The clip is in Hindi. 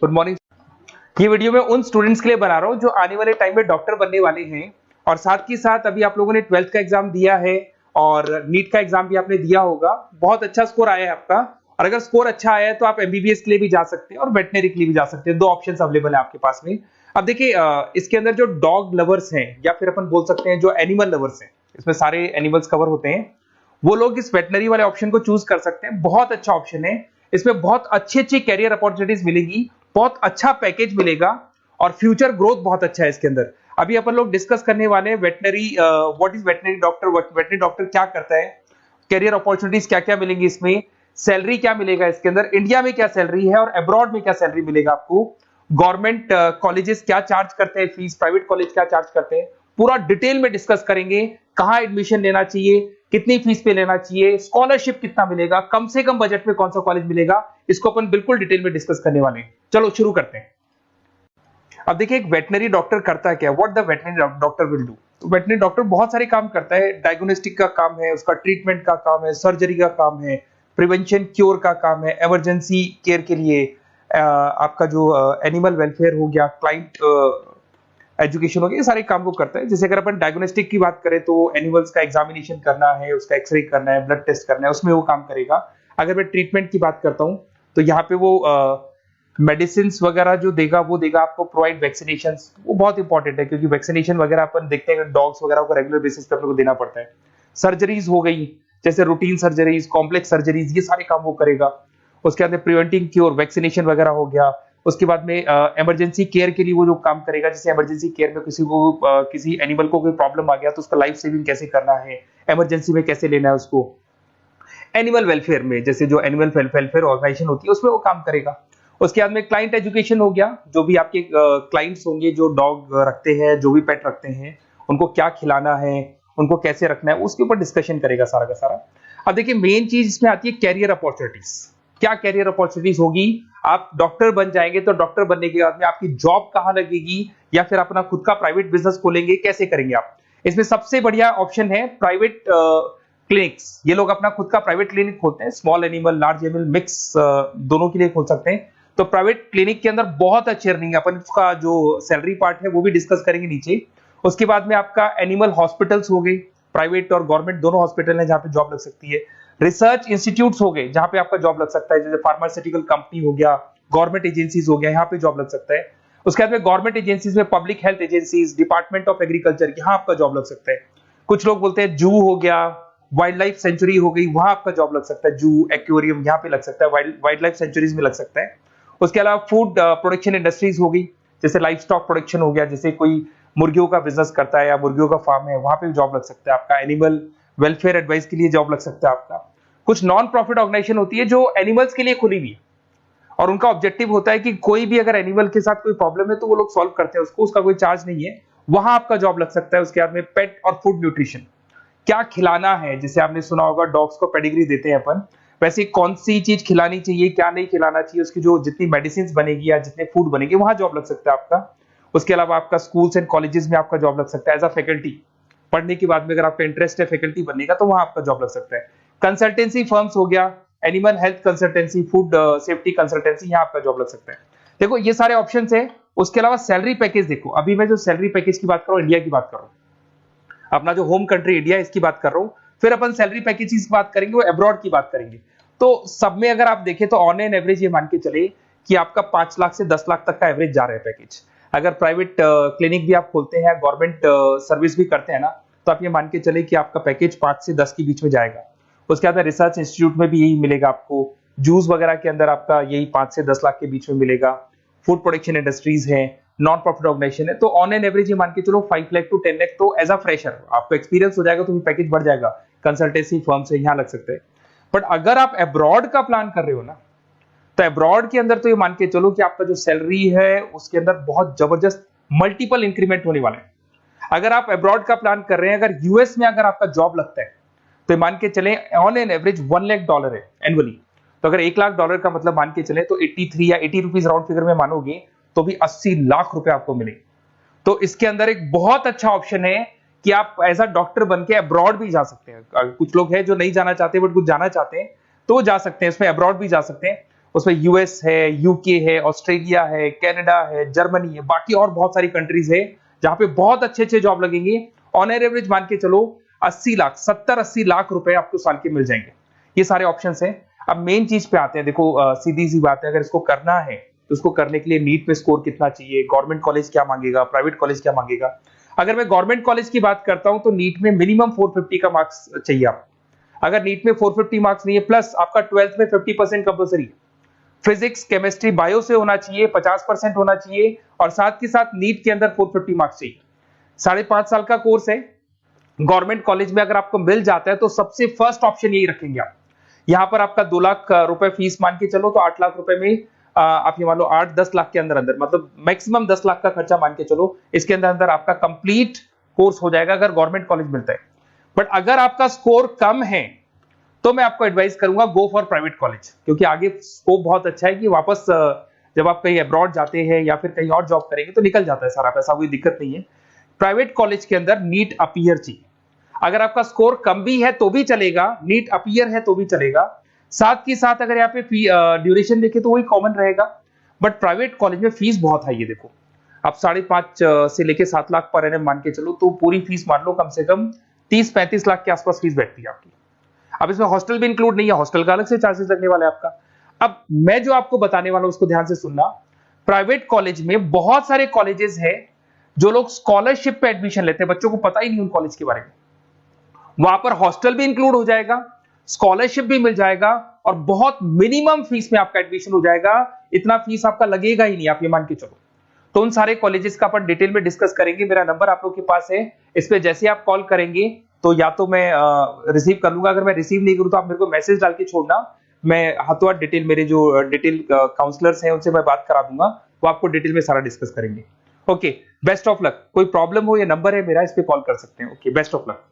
Good morning. ये वीडियो मैं उन स्टूडेंट्स के लिए बना रहा हूँ जो आने वाले टाइम में डॉक्टर बनने वाले हैं और साथ ही साथ अभी आप लोगों ने 12th का एग्जाम दिया है और नीट का एग्जाम भी आपने दिया होगा। बहुत अच्छा स्कोर आया है आपका और अगर स्कोर अच्छा आया है तो आप एमबीबीएस के लिए भी जा सकते हैं और वेटनरी के लिए भी जा सकते हैं। दो ऑप्शंस अवेलेबल है आपके पास में। अब देखिए इसके अंदर जो डॉग लवर्स हैं या फिर अपन बोल सकते हैं जो एनिमल लवर्स हैं, इसमें सारे एनिमल्स कवर होते हैं, वो लोग इस वेटनरी वाले ऑप्शन को चूज कर सकते हैं। बहुत अच्छा ऑप्शन है, इसमें बहुत अच्छी अच्छी कैरियर अपॉर्चुनिटीज मिलेगी, बहुत अच्छा पैकेज मिलेगा और फ्यूचर ग्रोथ बहुत अच्छा है इसके अंदर। अभी अपन लोग डिस्कस करने वाले हैं veterinary, what is veterinary doctor, veterinary doctor क्या करता है, कैरियर अपॉर्चुनिटीज क्या क्या मिलेंगी इसमें, सैलरी क्या मिलेगा इसके अंदर, इंडिया में क्या सैलरी है और अब्रॉड में क्या सैलरी मिलेगा आपको, गवर्नमेंट कॉलेजेस क्या चार्ज करते हैं फीस, प्राइवेट कॉलेज क्या चार्ज करते हैं, पूरा डिटेल में डिस्कस करेंगे। कहां एडमिशन लेना चाहिए, कितनी फीस पे लेना चाहिए, स्कॉलरशिप कितना मिलेगा, कम से कम बजट में कौन सा कॉलेज मिलेगा, इसको अपन बिल्कुल डिटेल में डिस्कस करने वाले हैं। चलो शुरू करते हैं। अब देखिए एक वेटनरी डॉक्टर करता है क्या, what the veterinary doctor will do. तो वेटनरी डॉक्टर बहुत सारे काम करता है, डायग्नोस्टिक का काम है, उसका ट्रीटमेंट का काम है, सर्जरी का काम है, प्रिवेंशन क्योर का काम है, इमरजेंसी केयर के लिए आपका जो एनिमल वेलफेयर हो गया, क्लाइंट एजुकेशन हो गया, ये सारे काम को करता है। जैसे अगर अपन डायग्नोस्टिक की बात करें तो एनिमल्स का एग्जामिनेशन करना है, उसका एक्सरे करना है, ब्लड टेस्ट करना है, उसमें वो काम करेगा। अगर मैं ट्रीटमेंट की बात करता हूँ तो यहाँ पे वो मेडिसिन वगैरह जो देगा वो देगा आपको, प्रोवाइड वैक्सीनेशन, वो बहुत इंपॉर्टेंट है क्योंकि वैक्सीनेशन वगैरह अपन देखते हैं डॉग्स वगैरह को रेगुलर बेसिस पे अपने को देना पड़ता है। सर्जरीज हो गई, जैसे रूटीन सर्जरीज, कॉम्प्लेक्स सर्जरीज, ये सारे काम वो करेगा। उसके अंदर प्रिवेंटिंग क्योर, वैक्सीनेशन वगैरह हो गया। उसके बाद में इमरजेंसी केयर के लिए वो जो काम करेगा, जैसे इमरजेंसी केयर में किसी को किसी एनिमल को कोई प्रॉब्लम आ गया तो उसका लाइफ सेविंग कैसे करना है, इमरजेंसी में कैसे लेना है उसको। एनिमल वेलफेयर में जैसे जो एनिमल वेलफेयर ऑर्गेनाइजेशन होती है उसमें वो काम करेगा। उसके बाद में क्लाइंट एजुकेशन हो गया, जो भी आपके क्लाइंट्स होंगे जो डॉग रखते हैं, जो भी पेट रखते हैं, उनको क्या खिलाना है, उनको कैसे रखना है, उसके ऊपर डिस्कशन करेगा सारा का सारा। अब देखिए मेन चीज इसमें आती है कैरियर अपॉर्चुनिटीज। क्या कैरियर अपॉर्चुनिटीज होगी, आप डॉक्टर बन जाएंगे तो डॉक्टर बनने के बाद में आपकी जॉब कहां लगेगी या फिर अपना खुद का प्राइवेट बिजनेस खोलेंगे, कैसे करेंगे आप। इसमें सबसे बढ़िया ऑप्शन है प्राइवेट क्लिनिक्स। ये लोग अपना खुद का प्राइवेट क्लिनिक खोलते हैं, small animal, large animal, mix दोनों के लिए खोल सकते हैं। तो प्राइवेट क्लिनिक के अंदर बहुत अच्छी अर्निंग है, अपन उसका जो सैलरी पार्ट है वो भी डिस्कस करेंगे नीचे। उसके बाद में आपका एनिमल हॉस्पिटल्स हो गए, प्राइवेट और गवर्नमेंट दोनों हॉस्पिटल हैं जहां पे जॉब लग सकती है। रिसर्च इंस्टीट्यूट्स हो गए जहां पे आपका जॉब लग सकता है, जैसे फार्मास्यूटिकल कंपनी हो गया, गवर्नमेंट एजेंसीज हो गया, यहाँ पे जॉब लग सकता है। उसके बाद में गवर्नमेंट एजेंसीज में public health agencies, department of agriculture, यहाँ आपका जॉब लग सकता है। कुछ लोग बोलते हैं जू हो गया, वाइल्ड लाइफ सेंचुरी हो गई, वहां आपका जॉब लग सकता है। जू, एक्वेरियम, यहाँ पे लग सकता है, वाइल्ड लाइफ सेंचुरीज में लग सकता है। उसके अलावा फूड प्रोडक्शन इंडस्ट्रीज हो गई, जैसे लाइफ स्टॉक प्रोडक्शन हो गया, जैसे कोई मुर्गियों का बिजनेस करता है या मुर्गियों का फार्म है, वहां पे जॉब लग सकता है आपका। एनिमल वेलफेयर एडवाइस के लिए जॉब लग सकता है आपका। कुछ नॉन प्रॉफिट ऑर्गेनाइजेशन होती है जो एनिमल्स के लिए खुली हुई है और उनका ऑब्जेक्टिव होता है कि कोई भी अगर एनिमल के साथ कोई प्रॉब्लम है तो वो लोग सॉल्व करते हैं उसको, उसका कोई चार्ज नहीं है, वहां आपका जॉब लग सकता है। उसके बाद में पेट और फूड न्यूट्रिशन, क्या खिलाना है, जैसे आपने सुना होगा डॉग्स को पेडिग्री देते हैं अपन, वैसे कौन सी चीज खिलानी चाहिए, क्या नहीं खिलाना चाहिए, उसकी जो जितनी मेडिसिन बनेगी या जितने फूड बनेंगे वहां जॉब लग सकता है आपका। उसके अलावा आपका स्कूल्स एंड कॉलेजेस में आपका जॉब लग सकता है एज अ फैकल्टी। पढ़ने के बाद में अगर आपका इंटरेस्ट है फैकल्टी बनने का तो वहां आपका जॉब लग सकता है। कंसल्टेंसी फर्म्स हो गया, animal health consultancy, food safety consultancy, यहाँ आपका जॉब लग सकता है। देखो ये सारे ऑप्शंस है। उसके अलावा सैलरी पैकेज देखो, अभी मैं जो सैलरी पैकेज की बात कर रहा हूँ इंडिया की बात कर रहा हूँ, अपना जो होम कंट्री इंडिया इसकी बात कर रहा हूँ। फिर अपन सैलरी पैकेज की बात करेंगे, वो अब्रॉड की बात करेंगे। तो सब में अगर आप देखें तो ऑन एन एवरेज ये मान के चले कि आपका 5 लाख से 10 लाख तक का एवरेज जा रहा है पैकेज। अगर प्राइवेट क्लिनिक भी आप खोलते हैं, गवर्नमेंट सर्विस भी करते हैं ना, तो आप ये मान के चले कि आपका पैकेज 5 से 10 के बीच में जाएगा। उसके बाद रिसर्च इंस्टीट्यूट में भी यही मिलेगा आपको, जूस वगैरह के अंदर आपका यही 5 से 10 लाख के बीच में मिलेगा। फूड प्रोडक्शन इंडस्ट्रीज है, नॉन प्रॉफिट ऑर्गेनाइजेशन है, तो ऑन एन एवरेज ये मान के चलो 5 लाख टू 10 लाख। तो एज अ फ्रेशर आपको एक्सपीरियंस हो जाएगा तो पैकेज बढ़ जाएगा, कंसल्टेंसी फर्म से यहाँ लग सकते हैं। बट अगर आप अब्रॉड का प्लान कर रहे हो ना, तो अब्रॉड के अंदर तो ये मान के चलो कि आपका जो सैलरी है उसके अंदर बहुत जबरदस्त मल्टीपल इंक्रीमेंट होने वाले हैं। अगर आप अब्रॉड का प्लान कर रहे हैं, अगर यूएस में अगर आपका जॉब लगता है तो ये मान के चले ऑन एन एवरेज $1 लाख है एनुअली। तो अगर $1 लाख का मतलब मान के चले तो 83 या 80 रुपीज राउंड फिगर में मानोगे तो भी 80 लाख रुपए आपको मिले। तो इसके अंदर एक बहुत अच्छा ऑप्शन है कि आप एज अ डॉक्टर बन के अब्रॉड भी जा सकते हैं। कुछ लोग हैं जो नहीं जाना चाहते बट कुछ जाना चाहते हैं तो वो जा सकते हैं, इसमें अब्रॉड भी जा सकते हैं। उसमें यूएस है, यूके है, ऑस्ट्रेलिया है, कनाडा है, जर्मनी है, बाकी और बहुत सारी कंट्रीज है जहां पे बहुत अच्छे अच्छे जॉब लगेंगे। ऑन एवरेज मान के चलो 80 लाख, 70-80 लाख रुपए आपको साल के मिल जाएंगे। ये सारे ऑप्शंस हैं। अब मेन चीज पे आते हैं। देखो सीधी सी बात है, अगर इसको करना है तो उसको करने के लिए नीट में स्कोर कितना चाहिए, गवर्नमेंट कॉलेज क्या मांगेगा, प्राइवेट कॉलेज क्या मांगेगा। अगर मैं गवर्नमेंट कॉलेज की बात करता हूं तो नीट में मिनिमम 450 का मार्क्स चाहिए आप। अगर नीट में 450 मार्क्स नहीं है, प्लस आपका 12th में 50% कंपल्सरी है, फिजिक्स, केमिस्ट्री, बायो से होना चाहिए, 50% होना चाहिए, और साथ के साथ नीट के अंदर 450 मार्क्स चाहिए। 5.5 साल का कोर्स है। गवर्नमेंट कॉलेज में अगर आपको मिल जाता है तो सबसे फर्स्ट ऑप्शन यही रखेंगे आप। यहां पर आपका 2 लाख रुपए फीस मान के चलो तो 8 लाख रुपए में आप ये मान लो 8-10 लाख के अंदर अंदर, मतलब मैक्सिमम 10 लाख का खर्चा मान के चलो, इसके अंदर अंदर आपका कंप्लीट कोर्स हो जाएगा अगर गवर्नमेंट कॉलेज मिलता है। बट अगर आपका स्कोर कम है तो मैं आपको एडवाइस करूंगा गो फॉर प्राइवेट कॉलेज, क्योंकि आगे स्कोप बहुत अच्छा है कि वापस जब आप कहीं अब्रॉड जाते हैं या फिर कहीं और जॉब करेंगे तो निकल जाता है सारा पैसा, कोई दिक्कत नहीं है। प्राइवेट कॉलेज के अंदर नीट अपीयर चाहिए। अगर आपका स्कोर कम भी है तो भी चलेगा, नीट अपीयर है तो भी चलेगा। साथ ही साथ अगर यहाँ पे ड्यूरेशन देखें तो वही कॉमन रहेगा। बट प्राइवेट कॉलेज में फीस बहुत हाई है। देखो आप 5.5 से लेके 7 लाख पर एनम मान के चलो तो पूरी फीस मान लो कम से कम 30-35 लाख के आसपास फीस बैठती है आपकी। अब इसमें हॉस्टल भी इंक्लूड नहीं है, हॉस्टल का अलग से चार्जेस लगने वाला है आपका। अब मैं जो आपको बताने वाला हूं उसको ध्यान से सुनना। प्राइवेट कॉलेज में बहुत सारे कॉलेजेस हैं जो लोग स्कॉलरशिप पे एडमिशन लेते हैं, बच्चों को पता ही नहीं उन कॉलेज के बारे में। वहां पर हॉस्टल भी इंक्लूड हो जाएगा, स्कॉलरशिप भी मिल जाएगा, और बहुत मिनिमम फीस में आपका एडमिशन हो जाएगा। इतना फीस आपका लगेगा ही नहीं, आप ये मान के चलो। तो उन सारे कॉलेजेस का अपन डिटेल में डिस्कस करेंगे। मेरा नंबर आप लोग के पास है, इस पे जैसे आप कॉल करेंगे तो या तो मैं रिसीव कर लूंगा, अगर मैं रिसीव नहीं करूं तो आप मेरे को मैसेज डाल के छोड़ना, मैं हाथों हाथ डिटेल, मेरे जो डिटेल काउंसलर्स हैं उनसे मैं बात करा दूंगा, वो आपको डिटेल में सारा डिस्कस करेंगे। Okay, best of luck. कोई प्रॉब्लम हो, ये नंबर है मेरा, इस पे कॉल कर सकते हैं। Okay, best of luck.